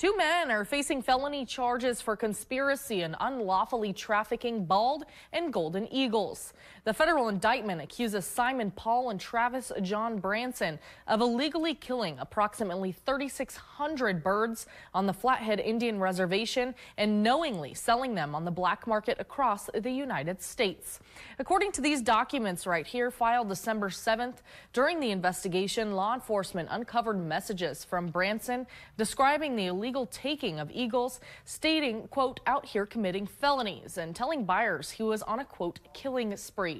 Two men are facing felony charges for conspiracy and unlawfully trafficking bald and golden eagles. The federal indictment accuses Simon Paul and Travis John Branson of illegally killing approximately 3,600 birds on the Flathead Indian Reservation and knowingly selling them on the black market across the United States. According to these documents right here, filed December 7th, during the investigation, law enforcement uncovered messages from Branson describing the illegal taking of eagles, stating, quote, out here committing felonies, and telling buyers he was on a, quote, killing spree.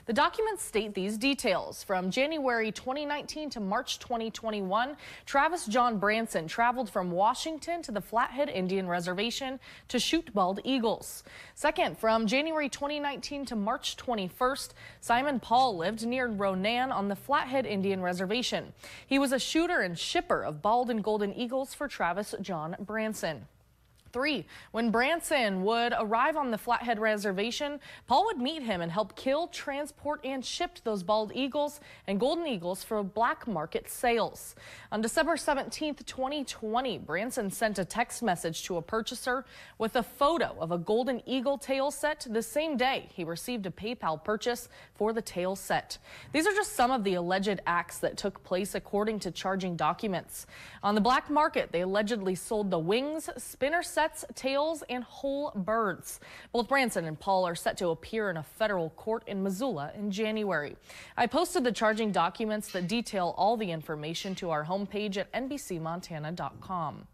The documents state these details. From January 2019 to March 2021, Travis John Branson traveled from Washington to the Flathead Indian Reservation to shoot bald eagles. Second, from January 2019 to March 21st, Simon Paul lived near Ronan on the Flathead Indian Reservation. He was a shooter and shipper of bald and golden eagles for Travis John Branson. 3. When Branson would arrive on the Flathead Reservation, Paul would meet him and help kill, transport, and ship those bald eagles and golden eagles for black market sales. On December 17, 2020, Branson sent a text message to a purchaser with a photo of a golden eagle tail set. The same day, he received a PayPal purchase for the tail set. These are just some of the alleged acts that took place according to charging documents. On the black market, they allegedly sold the wings, spinner sets, tails, and whole birds. Both Branson and Paul are set to appear in a federal court in Missoula in January. I posted the charging documents that detail all the information to our homepage at NBCMontana.com.